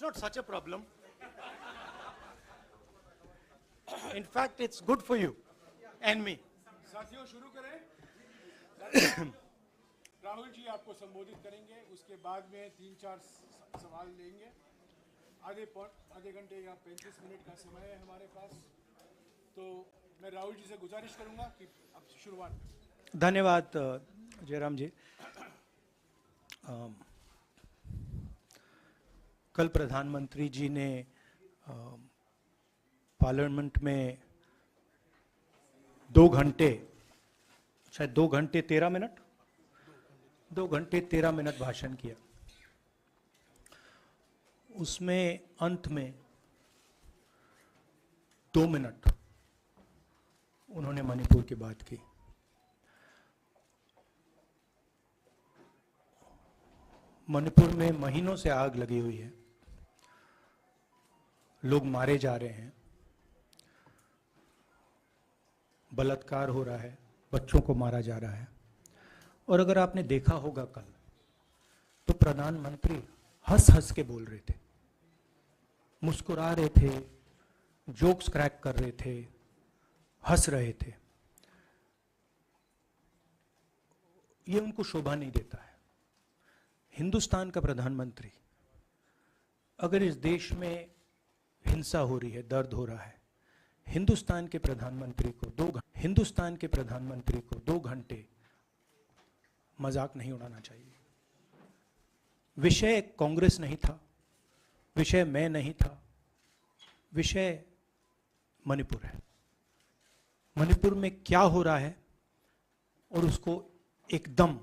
It's not such a problem. In fact, it's good for you and me. साथियों शुरू करें। राहुल जी आपको संबोधित करेंगे, उसके बाद में 3-4 सवाल लेंगे। आधे घंटे या 35 मिनट का समय है हमारे पास, तो मैं राहुल जी से गुजारिश करूंगा कि अब शुरुआत करें। धन्यवाद जयराम जी। कल प्रधानमंत्री जी ने पार्लियामेंट में 2 घंटे, शायद 2 घंटे 13 मिनट भाषण किया। उसमें अंत में 2 मिनट उन्होंने मणिपुर की बात की। मणिपुर में महीनों से आग लगी हुई है, लोग मारे जा रहे हैं, बलात्कार हो रहा है, बच्चों को मारा जा रहा है। और अगर आपने देखा होगा कल, तो प्रधानमंत्री हंस हंस के बोल रहे थे, मुस्कुरा रहे थे, जोक्स क्रैक कर रहे थे, हंस रहे थे। ये उनको शोभा नहीं देता है। हिंदुस्तान का प्रधानमंत्री, अगर इस देश में हिंसा हो रही है, दर्द हो रहा है, हिंदुस्तान के प्रधानमंत्री को 2 घंटे मजाक नहीं उड़ाना चाहिए। विषय कांग्रेस नहीं था, विषय मैं नहीं था, विषय मणिपुर है। मणिपुर में क्या हो रहा है और उसको एकदम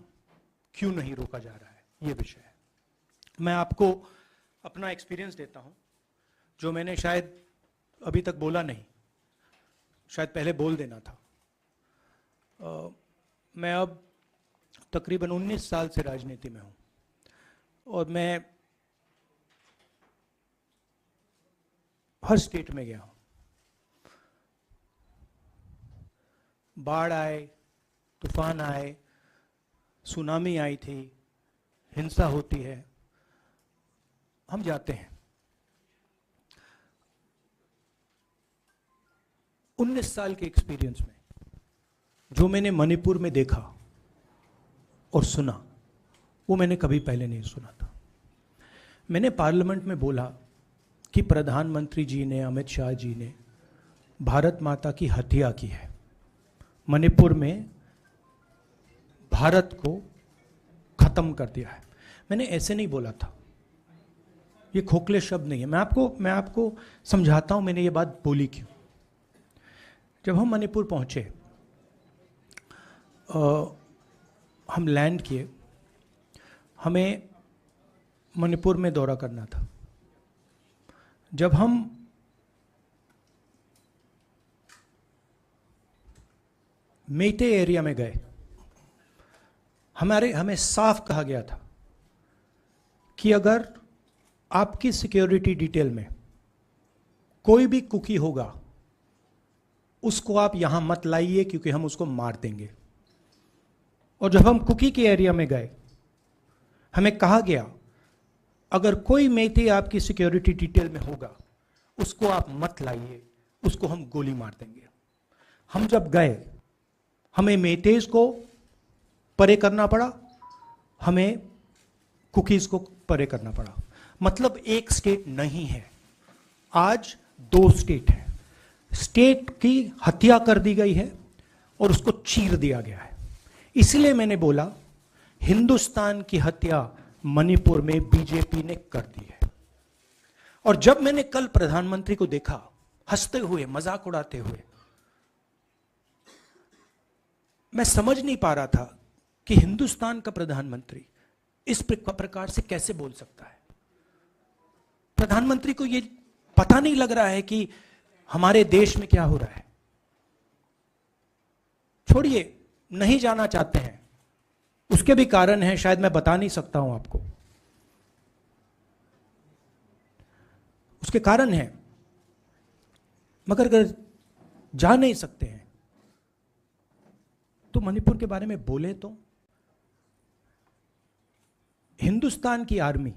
क्यों नहीं रोका जा रहा है, ये विषय है। मैं आपको अपना एक्सपीरियंस देता हूं, जो मैंने शायद अभी तक बोला नहीं, शायद पहले बोल देना था। मैं अब तकरीबन 19 साल से राजनीति में हूं और मैं हर स्टेट में गया हूं। बाढ़ आए, तूफान आए, सुनामी आई थी, हिंसा होती है, हम जाते हैं। 19 साल के एक्सपीरियंस में जो मैंने मणिपुर में देखा और सुना, वो मैंने कभी पहले नहीं सुना था। मैंने पार्लियामेंट में बोला कि प्रधानमंत्री जी ने, अमित शाह जी ने भारत माता की हत्या की है, मणिपुर में भारत को खत्म कर दिया है। मैंने ऐसे नहीं बोला था, ये खोखले शब्द नहीं है। मैं आपको समझाता हूं मैंने ये बात बोली क्यों। जब हम मणिपुर पहुंचे, हम लैंड किए, हमें मणिपुर में दौरा करना था। जब हम मेटे एरिया में गए, हमें साफ कहा गया था कि अगर आपकी सिक्योरिटी डिटेल में कोई भी कुकी होगा, उसको आप यहां मत लाइए क्योंकि हम उसको मार देंगे। और जब हम कुकी के एरिया में गए, हमें कहा गया अगर कोई मेटे आपकी सिक्योरिटी डिटेल में होगा, उसको आप मत लाइए, उसको हम गोली मार देंगे। हम जब गए, हमें मेटेज को परे करना पड़ा, हमें कुकीज को परे करना पड़ा। मतलब एक स्टेट नहीं है, आज 2 स्टेट है। स्टेट की हत्या कर दी गई है और उसको चीर दिया गया है। इसलिए मैंने बोला हिंदुस्तान की हत्या मणिपुर में बीजेपी ने कर दी है। और जब मैंने कल प्रधानमंत्री को देखा हंसते हुए, मजाक उड़ाते हुए, मैं समझ नहीं पा रहा था कि हिंदुस्तान का प्रधानमंत्री इस प्रकार से कैसे बोल सकता है। प्रधानमंत्री को यह पता नहीं लग रहा है कि हमारे देश में क्या हो रहा है। छोड़िए, नहीं जाना चाहते हैं, उसके भी कारण हैं, शायद मैं बता नहीं सकता हूं आपको, उसके कारण हैं। मगर अगर जा नहीं सकते हैं तो मणिपुर के बारे में बोले तो। हिंदुस्तान की आर्मी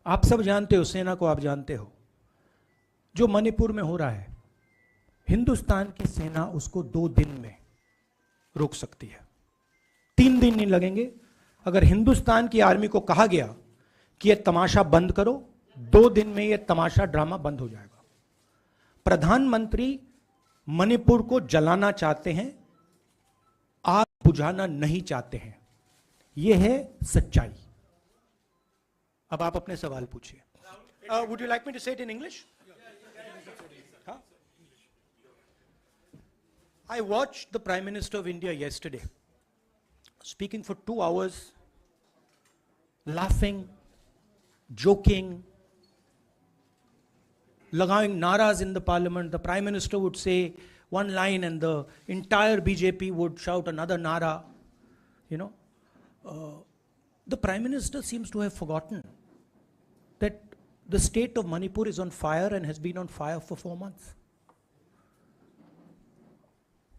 आप सब जानते हो, सेना को आप जानते हो, जो मणिपुर में हो रहा है, हिंदुस्तान की सेना उसको 2 दिन में रोक सकती है, 3 दिन नहीं लगेंगे। अगर हिंदुस्तान की आर्मी को कहा गया कि यह तमाशा बंद करो, 2 दिन में यह तमाशा ड्रामा बंद हो जाएगा। प्रधानमंत्री मणिपुर को जलाना चाहते हैं, आग बुझाना नहीं चाहते हैं, यह है सच्चाई। अब आप अपने सवाल पूछिए। Would you like me to say it in English? I watched the Prime Minister of India yesterday speaking for 2 hours, laughing, joking, लगाing naras in the parliament. The Prime Minister would say one line and the entire BJP would shout another nara. You know, the Prime Minister seems to have forgotten that the state of Manipur is on fire and has been on fire for 4 months.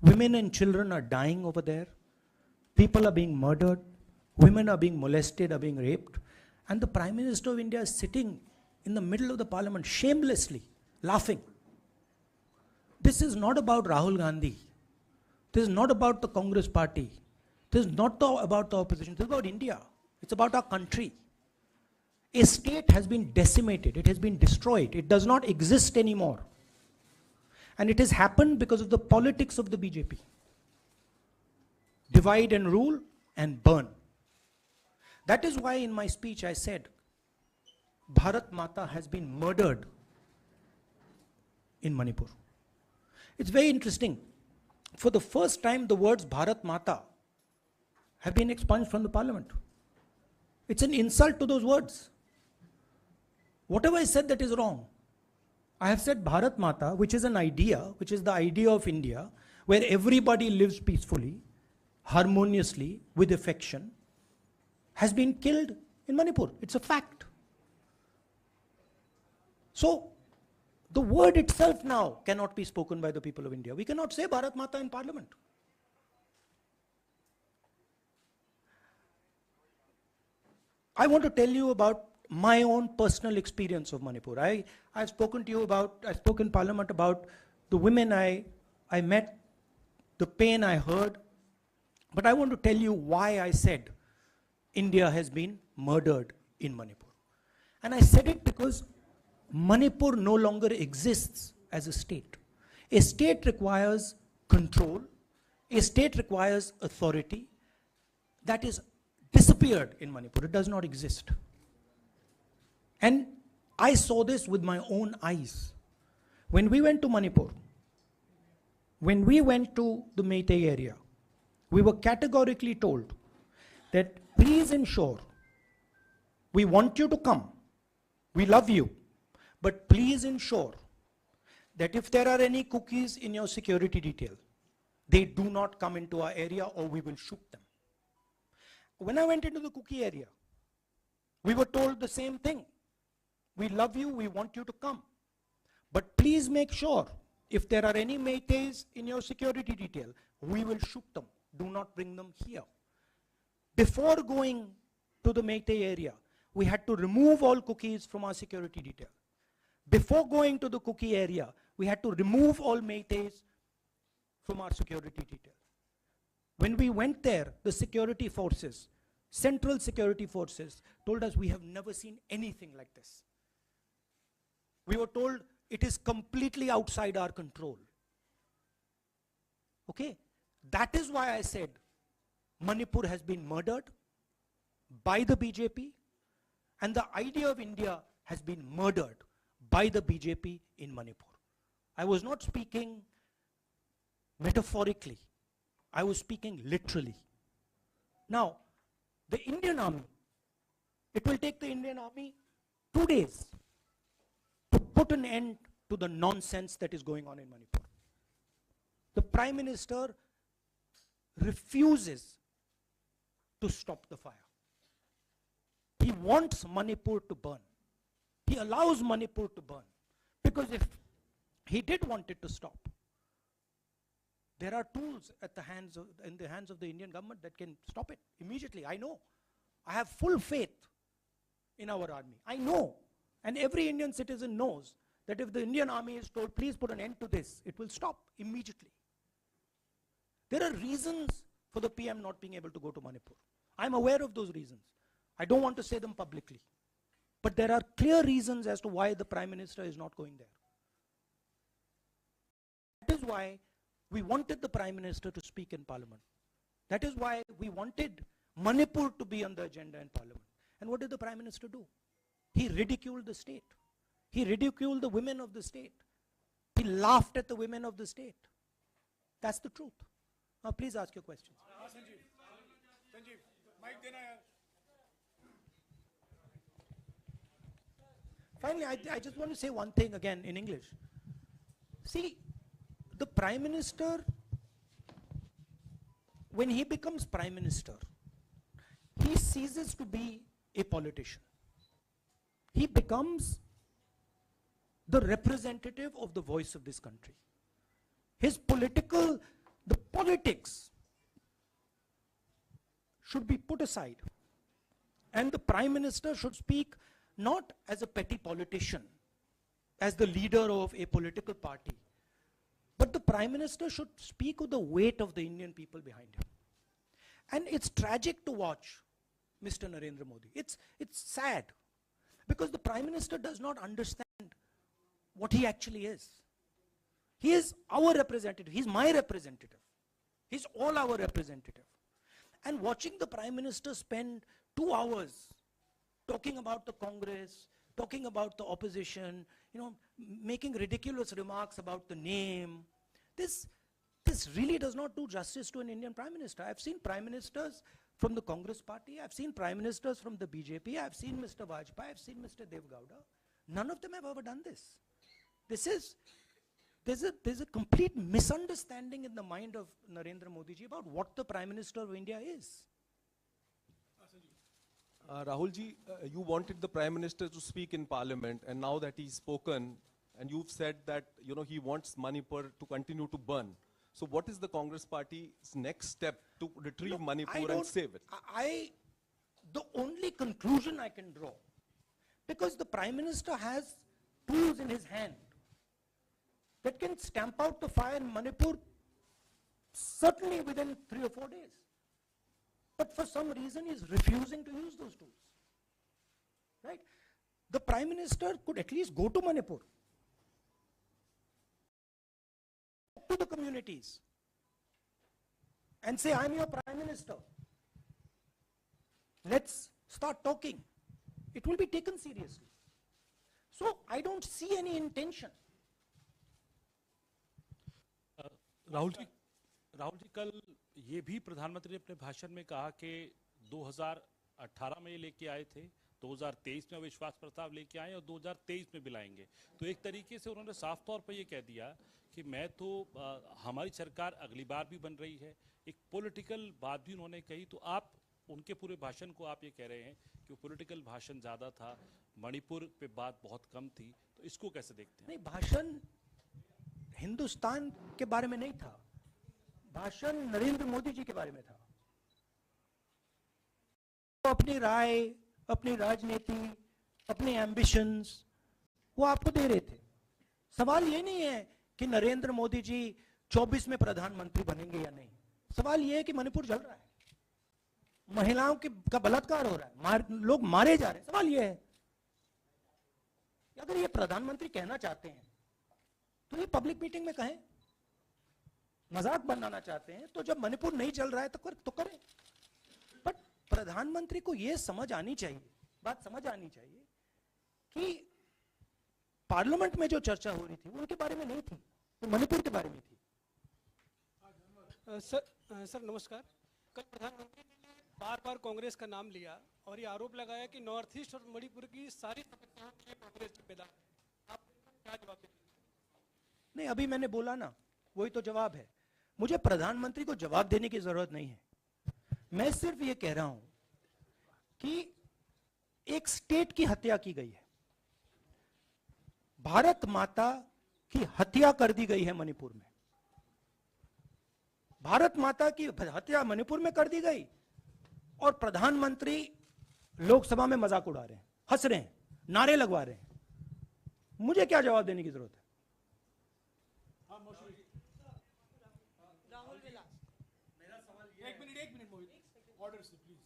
Women and children are dying over there. People are being murdered. Women are being molested, are being raped. And the Prime Minister of India is sitting in the middle of the parliament, shamelessly laughing. This is not about Rahul Gandhi. This is not about the Congress party. This is not about the opposition. This is about India. It's about our country. A state has been decimated. It has been destroyed. It does not exist anymore. And it has happened because of the politics of the BJP. Divide and rule and burn. That is why in my speech I said, Bharat Mata has been murdered in Manipur. It's very interesting. For the first time, the words Bharat Mata have been expunged from the parliament. It's an insult to those words. Whatever I said that is wrong. I have said Bharat Mata, which is an idea, which is the idea of India, where everybody lives peacefully, harmoniously, with affection, has been killed in Manipur. It's a fact. So, the word itself now cannot be spoken by the people of India. We cannot say Bharat Mata in parliament. I want to tell you about my own personal experience of Manipur. I've spoken to you about, I spoke in parliament about the women I met, the pain I heard, but I want to tell you why I said India has been murdered in Manipur. And I said it because Manipur no longer exists as a state. A state requires control, a state requires authority. That is disappeared in Manipur. It does not exist. And I saw this with my own eyes. When we went to Manipur, when we went to the Meitei area, we were categorically told that please ensure, we want you to come, we love you, but please ensure that if there are any cookies in your security detail, they do not come into our area or we will shoot them. When I went into the cookie area, we were told the same thing. We love you, we want you to come. But please make sure, if there are any Meiteis in your security detail, we will shoot them. Do not bring them here. Before going to the Meitei area, we had to remove all cookies from our security detail. Before going to the cookie area, we had to remove all Meiteis from our security detail. When we went there, the security forces, central security forces, told us we have never seen anything like this. We were told it is completely outside our control. Okay? That is why I said Manipur has been murdered by the BJP and the idea of India has been murdered by the BJP in Manipur. I was not speaking metaphorically. I was speaking literally. Now, the Indian Army, it will take the Indian Army 2 days to put an end to the nonsense that is going on in Manipur. The Prime Minister refuses to stop the fire. He wants Manipur to burn. He allows Manipur to burn. Because if he did want it to stop, there are tools in the hands of the Indian government that can stop it immediately. I know. I have full faith in our army. I know, and every Indian citizen knows that if the Indian army is told, please put an end to this, it will stop immediately. There are reasons for the PM not being able to go to Manipur. I'm aware of those reasons. I don't want to say them publicly. But there are clear reasons as to why the Prime Minister is not going there. That is why we wanted the Prime Minister to speak in Parliament. That is why we wanted Manipur to be on the agenda in Parliament. And what did the Prime Minister do? He ridiculed the state. He ridiculed the women of the state. He laughed at the women of the state. That's the truth. Now please ask your questions. Sanjeev mic देना यार. Finally, I just want to say one thing again in English. See, the Prime Minister, when he becomes Prime Minister, he ceases to be a politician. He becomes the representative of the voice of this country. His the politics should be put aside. And the Prime Minister should speak not as a petty politician, as the leader of a political party, but the Prime Minister should speak with the weight of the Indian people behind him. And it's tragic to watch Mr. Narendra Modi. It's sad, because the Prime Minister does not understand what he actually is. He is our representative. He's my representative. He's all our representative. And watching the Prime Minister spend 2 hours talking about the Congress, talking about the opposition, making ridiculous remarks about the name, this really does not do justice to an Indian Prime Minister. I've seen Prime Ministers from the Congress party, I've seen Prime Ministers from the BJP, I've seen Mr. Vajpayee, I've seen Mr. Dev Gowda. None of them have ever done this. There's a complete misunderstanding in the mind of Narendra Modi ji about what the Prime Minister of India is. Rahul ji, you wanted the Prime Minister to speak in Parliament, and now that he's spoken, and you've said that he wants Manipur to continue to burn. So what is the Congress Party's next step to retrieve Manipur and save it? The only conclusion I can draw, because the Prime Minister has tools in his hand that can stamp out the fire in Manipur certainly within 3 or 4 days. But for some reason he's refusing to use those tools. Right? The Prime Minister could at least go to Manipur, talk to the communities, and say, I'm your Prime Minister. Let's start talking. It will be taken seriously. So I don't see any intention. Rahul ji कल ये भी प्रधानमंत्री ने अपने भाषण में कहा कि 2018 में लेके आए थे, 2023 में विश्वास प्रस्ताव लेके आए और 2023 में भी लाएंगे. तो एक तरीके से उन्होंने साफ तौर पर ये कह दिया कि मैं तो हमारी सरकार अगली बार भी बन रही है. एक पॉलिटिकल बात भी उन्होंने कही. तो आप उनके पूरे भाषण को आप ये कह रहे हैं कि वो पॉलिटिकल भाषण ज़्यादा था, मणिपुर पे बात बहुत कम थी. तो इसको कैसे देखते हैं? नहीं, भाषण हिंदुस्तान के बारे में नहीं था, भाषण नरेंद्र मोदी जी के बारे में था. तो अपनी राय, अपनी राजनीति, अपने एम्बिशंस वो आपको दे रहे थे. सवाल ये नहीं है कि नरेंद्र मोदी जी 24 में प्रधानमंत्री बनेंगे या नहीं. सवाल ये है कि मणिपुर जल रहा है, महिलाओं का बलात्कार हो रहा है, लोग मारे जा रहे हैं. सवाल ये है, अगर ये प्रधानमंत्री कहना चाहते हैं तो ये पब्लिक मीटिंग में कहें. मजाक बनाना चाहते हैं तो जब मणिपुर नहीं चल रहा है तो करें. बट प्रधानमंत्री को ये समझ आनी चाहिए, बात समझ आनी चाहिए कि पार्लियामेंट में जो चर्चा हो रही थी वो उनके बारे में नहीं थी, वो मणिपुर के बारे में थी. सर नमस्कार. कल प्रधानमंत्री ने बार बार कांग्रेस का नाम लिया और ये आरोप लगाया कि नॉर्थ ईस्ट और मणिपुर की सारी समस्याओं में कांग्रेस जिम्मेदार. आप क्या जवाब देंगे? नहीं, अभी मैंने बोला ना, वही तो जवाब है. मुझे प्रधानमंत्री को जवाब देने की जरूरत नहीं है. मैं सिर्फ ये कह रहा हूं कि एक स्टेट की हत्या की गई है, भारत माता की हत्या कर दी गई है मणिपुर में. भारत माता की हत्या मणिपुर में कर दी गई और प्रधानमंत्री लोकसभा में मजाक उड़ा रहे हैं. हंस रहे हैं, नारे लगवा रहे हैं, मुझे क्या जवाब देने की जरूरत है? एक मिनट मोहित, ऑर्डर से please.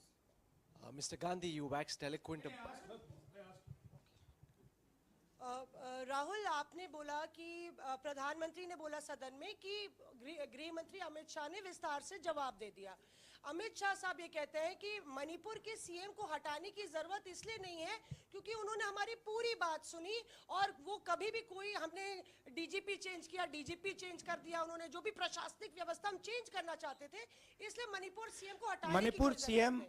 Mr. Gandhi, you waxed eloquent. Rahul, आपने बोला कि प्रधानमंत्री ने बोला सदन में कि गृह मंत्री अमित शाह ने विस्तार से जवाब दे दिया। अमित शाह साहब ये कहते हैं कि मणिपुर के सीएम को हटाने की जरूरत इसलिए नहीं है क्योंकि उन्होंने हमारी पूरी बात सुनी और वो कभी भी कोई हमने डीजीपी चेंज किया, डीजीपी चेंज कर दिया, उन्होंने जो भी प्रशासनिक व्यवस्था हम चेंज करना चाहते थे, इसलिए मणिपुर सीएम को हटाने मणिपुर की सीएम,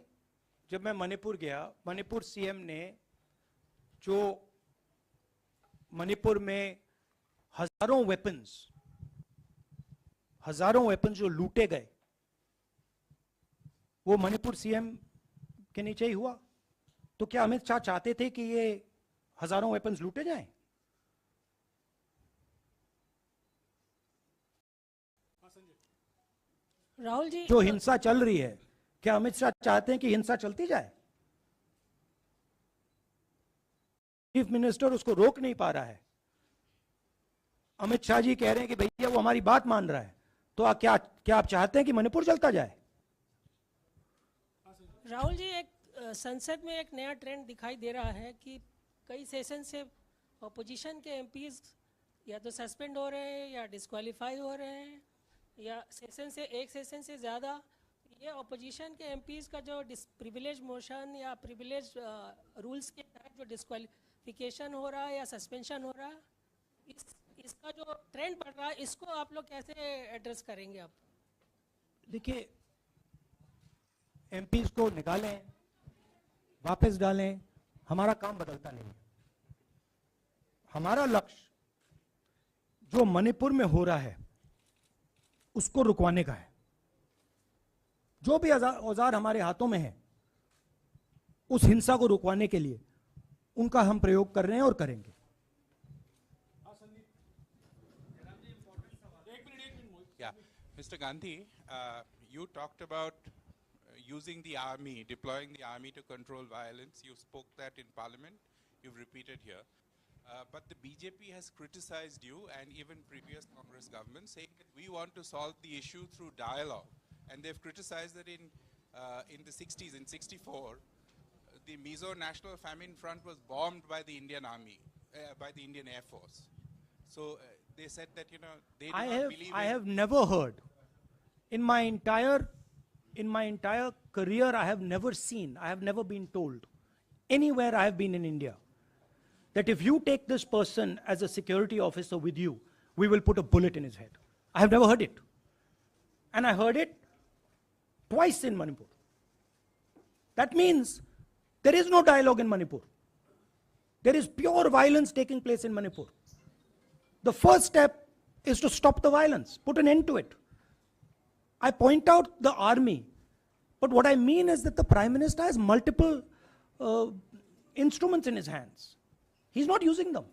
जब मैं मणिपुर गया, मणिपुर सीएम ने जो मणिपुर में हजारों वेपन्स जो लूटे गए, वो मणिपुर सीएम के नीचे ही हुआ। तो क्या अमित शाह चाहते थे कि ये हजारों वेपन्स लूटे जाएं? राहुल जी, जो हिंसा चल रही है, क्या अमित शाह चाहते हैं कि हिंसा चलती जाए? चीफ मिनिस्टर उसको रोक नहीं पा रहा है। अमित शाह जी कह रहे हैं कि भैया वो हमारी बात मान रहा है, तो क्या आप चाहते हैं कि मणिपुर चलता जाए? राहुल जी, एक संसद में एक नया ट्रेंड दिखाई दे रहा है कि कई सेशन से अपोजिशन के एमपीज या तो सस्पेंड हो रहे हैं या डिस्क्वालीफाई हो रहे हैं, या एक सेशन से ज़्यादा। ये अपोजिशन के एमपीज का जो प्रिविलेज मोशन या प्रिविलेज रूल्स के तहत जो डिस्क्वालिफिकेशन हो रहा है या सस्पेंशन हो रहा है, इसका जो ट्रेंड बढ़ रहा है, इसको आप लोग कैसे एड्रेस करेंगे? आप देखिए, एमपीज को निकालें, वापस डालें, हमारा काम बदलता नहीं है। हमारा लक्ष्य जो मणिपुर में हो रहा है उसको रुकवाने का है। जो भी औजार हमारे हाथों में है, उस हिंसा को रुकवाने के लिए उनका हम प्रयोग कर रहे हैं और करेंगे। Yeah, Mr. Gandhi, you talked about using the army, deploying the army to control violence. You spoke that in Parliament. You've repeated here. But the BJP has criticized you and even previous Congress governments, saying that we want to solve the issue through dialogue. And they've criticized that in the 60s, in 64, the Mizo National Famine Front was bombed by the Indian Army, by the Indian Air Force. So they said that, you know, they do not believe I have never heard in my entire career, I have never been told anywhere I have been in India that if you take this person as a security officer with you, we will put a bullet in his head. I have never heard it. And I heard it twice in Manipur. That means there is no dialogue in Manipur. There is pure violence taking place in Manipur. The first step is to stop the violence, put an end to it. I point out the army, but what I mean is that the Prime Minister has multiple instruments in his hands. He's not using them.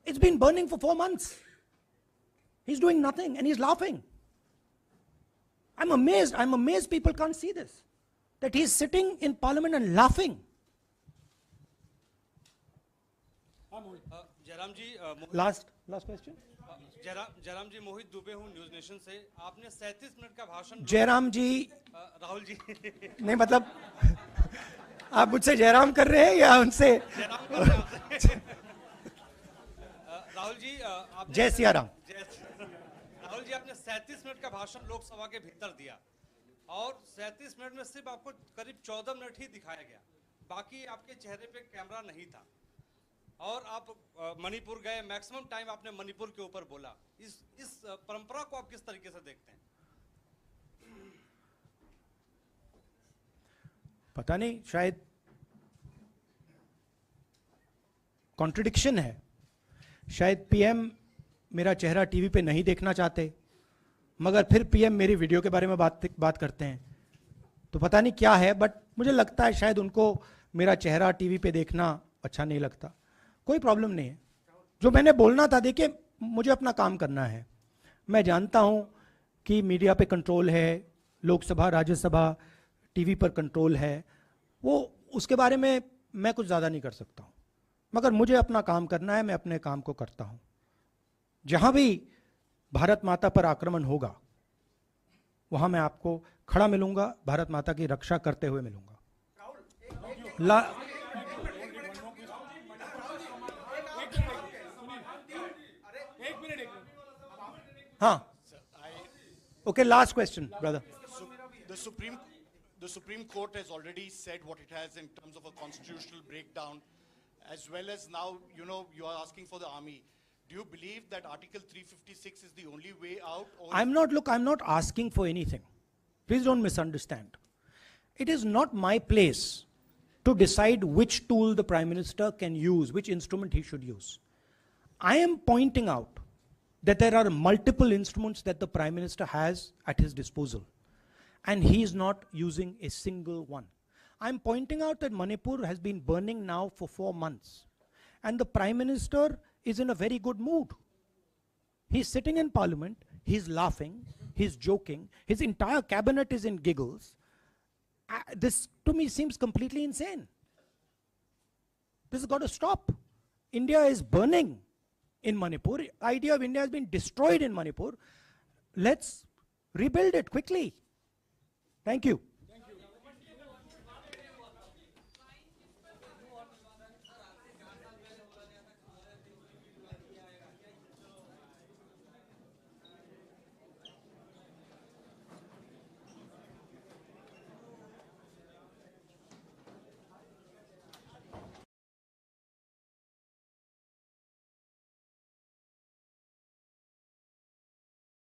It's been burning for 4 months. He's doing nothing and he's laughing. I'm amazed people can't see this. That he's sitting in Parliament and laughing. Jairam ji, Last question. Jairam जी, मोहित दुबे हूँ news nation से। आपने 37 minute का भाषण। जयराम जी, राहुल जी नहीं मतलब आप मुझसे जयराम कर रहे हैं या उनसे? राहुल जी, जय सिया राम। राहुल जी, आपने 37 मिनट का भाषण लोकसभा के भीतर दिया और 37 मिनट में सिर्फ आपको करीब 14 मिनट ही दिखाया गया, बाकी आपके चेहरे पे कैमरा नहीं था। और आप मणिपुर गए, मैक्सिमम टाइम आपने मणिपुर के ऊपर बोला। इस परंपरा को आप किस तरीके से देखते हैं? पता नहीं, शायद कॉन्ट्रडिक्शन है। शायद पीएम मेरा चेहरा टीवी पे नहीं देखना चाहते, मगर फिर पीएम मेरी वीडियो के बारे में बात करते हैं। तो पता नहीं क्या है, बट मुझे लगता है शायद उनको मेरा चेहरा टीवी पे देखना अच्छा नहीं लगता। कोई प्रॉब्लम नहीं है। जो मैंने बोलना था, देखिए मुझे अपना काम करना है। मैं जानता हूं कि मीडिया पे कंट्रोल है, लोकसभा, राज्यसभा, टीवी पर कंट्रोल है। वो उसके बारे में मैं कुछ ज़्यादा नहीं कर सकता हूँ, मगर मुझे अपना काम करना है, मैं अपने काम को करता हूँ। जहाँ भी भारत माता पर आक्रमण होगा वहाँ मैं आपको खड़ा मिलूंगा, भारत माता की रक्षा करते हुए मिलूंगा। हाँ, okay, last question, brother. The Supreme Court has already said what it has in terms of a constitutional breakdown, as well as now, you are asking for the army. Do you believe that Article 356 is the only way out? Or I'm not asking for anything. Please don't misunderstand. It is not my place to decide which tool the Prime Minister can use, which instrument he should use. I am pointing out that there are multiple instruments that the Prime Minister has at his disposal, and he is not using a single one. I'm pointing out that Manipur has been burning now for 4 months, and the Prime Minister is in a very good mood. He's sitting in Parliament, he's laughing, he's joking, his entire cabinet is in giggles. This to me seems completely insane. This has got to stop. India is burning in Manipur. The idea of India has been destroyed in Manipur. Let's rebuild it quickly. Thank you.